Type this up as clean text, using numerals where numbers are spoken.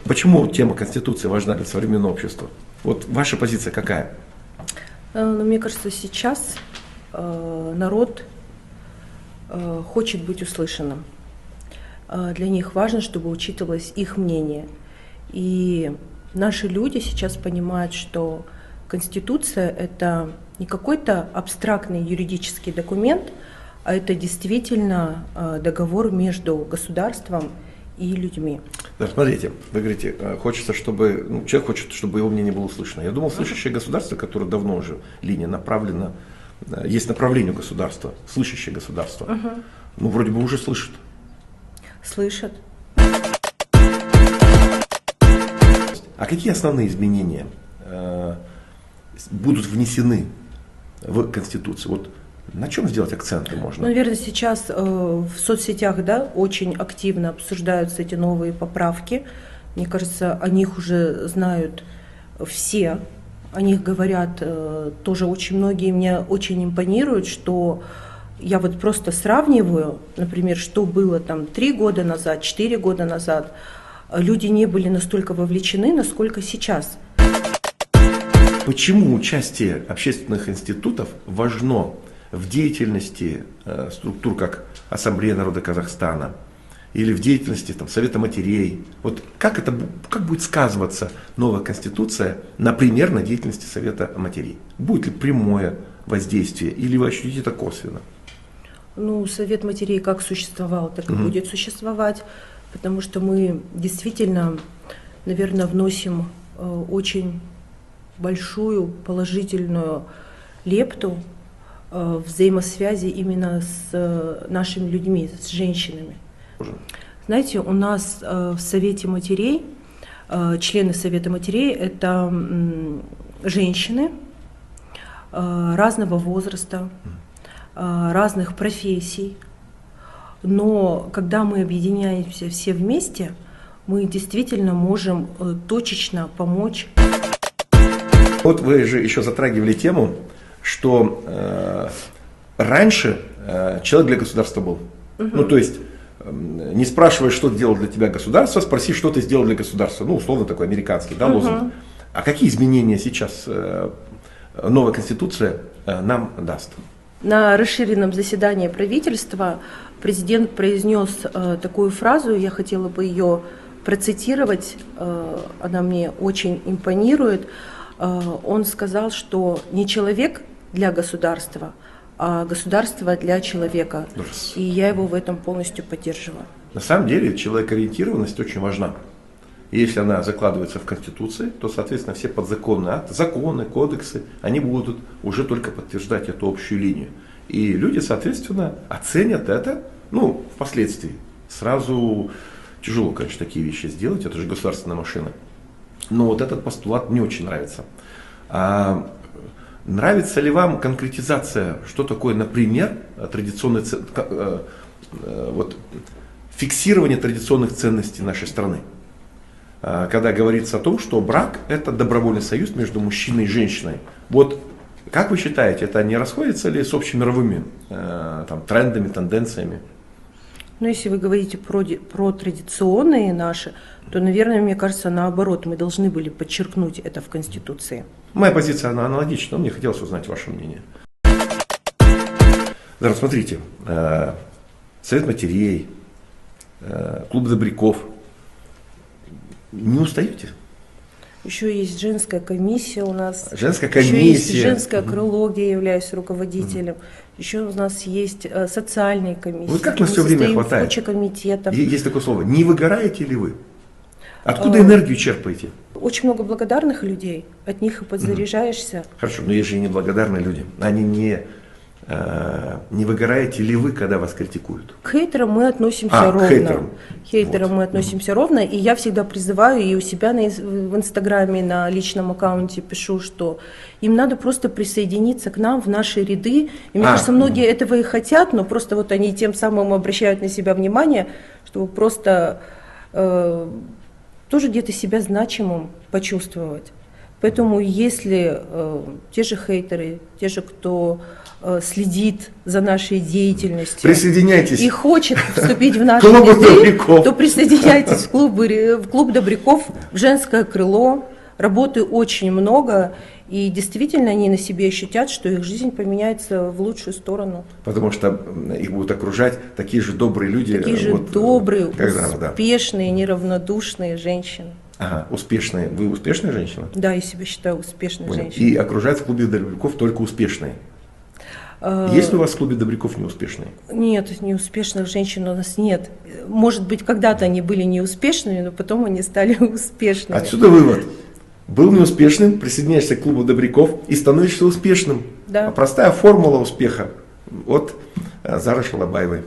Почему тема Конституции важна для современного общества? Вот ваша позиция какая? Ну, мне кажется, сейчас народ хочет быть услышанным. Для них важно, чтобы учитывалось их мнение. И наши люди сейчас понимают, что Конституция – это не какой-то абстрактный юридический документ, а это действительно договор между государством и людьми. Да, смотрите, вы говорите, хочется, чтобы, человек хочет, чтобы его мнение было услышано. Я думал, слышащее государство, которое давно уже линия направлена, есть направление у государства, слышащее государство, вроде бы уже слышит. Слышат. А какие основные изменения будут внесены в Конституцию? Вот на чем сделать акценты можно? Наверное, сейчас в соцсетях, очень активно обсуждаются эти новые поправки. Мне кажется, о них уже знают все, о них говорят тоже очень многие. Мне очень импонирует, что я вот просто сравниваю, например, что было там 3 года назад, 4 года назад. Люди не были настолько вовлечены, насколько сейчас. Почему участие общественных институтов важно в деятельности структур, как Ассамблея народа Казахстана, или в деятельности Совета матерей? Вот как будет сказываться новая Конституция, например, на деятельности Совета матерей? Будет ли прямое воздействие, или вы ощутите это косвенно? Совет матерей как существовал, так и будет существовать, потому что мы действительно, наверное, вносим очень большую положительную лепту взаимосвязи именно с нашими людьми, с женщинами. Знаете, у нас в Совете матерей, члены Совета матерей – это женщины разного возраста, разных профессий, но когда мы объединяемся все вместе, мы действительно можем точечно помочь. Вот вы же еще затрагивали тему, что раньше человек для государства был. То есть не спрашивай, что сделал для тебя государство, спроси, что ты сделал для государства. Условно такой американский лозунг. А какие изменения сейчас новая Конституция нам даст? На расширенном заседании правительства президент произнес такую фразу, я хотела бы ее процитировать, она мне очень импонирует. Он сказал, что не человек для государства, а государство для человека. И я его в этом полностью поддерживаю. На самом деле человекоориентированность очень важна. И если она закладывается в Конституции, то, соответственно, все подзаконные акты, законы, кодексы, они будут уже только подтверждать эту общую линию. И люди, соответственно, оценят это, впоследствии. Сразу тяжело, конечно, такие вещи сделать, это же государственная машина. Но вот этот постулат мне очень нравится. Нравится ли вам конкретизация, что такое, например, фиксирование традиционных ценностей нашей страны? Когда говорится о том, что брак – это добровольный союз между мужчиной и женщиной. Вот как вы считаете, это не расходится ли с общемировыми трендами, тенденциями? Если вы говорите про традиционные наши, то, наверное, мне кажется, наоборот, мы должны были подчеркнуть это в Конституции. Моя позиция, она аналогична, но мне хотелось узнать ваше мнение. Смотрите, Совет матерей, Клуб добряков. Не устаете? Еще есть женская комиссия у нас. Женская комиссия. Еще есть женское крыло, где я являюсь руководителем. Еще у нас есть социальные комиссии. Вот как нас все время хватает? Куча комитетов. Есть такое слово. Не выгораете ли вы? Откуда энергию черпаете? Очень много благодарных людей. От них и подзаряжаешься. Хорошо, но есть же и неблагодарные люди. Они не выгораете ли вы, когда вас критикуют? К хейтерам мы относимся ровно. К хейтерам мы относимся ровно. И я всегда призываю, и у себя в Инстаграме, на личном аккаунте пишу, что им надо просто присоединиться к нам в наши ряды. И мне кажется, многие этого и хотят, но просто вот они тем самым обращают на себя внимание, чтобы просто тоже где-то себя значимым почувствовать. Поэтому если те же хейтеры, те же, кто следит за нашей деятельностью Присоединяйтесь. и хочет вступить в наши Клубу ряды, добряков. то присоединяйтесь в клуб добряков, в женское крыло. Работы очень много, и действительно они на себе ощутят, что их жизнь поменяется в лучшую сторону. Потому что их будут окружать такие же добрые люди. Такие же вот, добрые, да. успешные, неравнодушные женщины. Ага, успешные. Вы успешная женщина? Да, я себя считаю успешной Понял. женщиной. И окружают в клубе добряков только успешные. Есть ли у вас в клубе добряков неуспешные? Нет, неуспешных женщин у нас нет. Может быть, когда-то они были неуспешными, но потом они стали успешными. Отсюда вывод. Был неуспешным, присоединяешься к клубу добряков и становишься успешным. Да. Простая формула успеха от Зары Шалабаевой.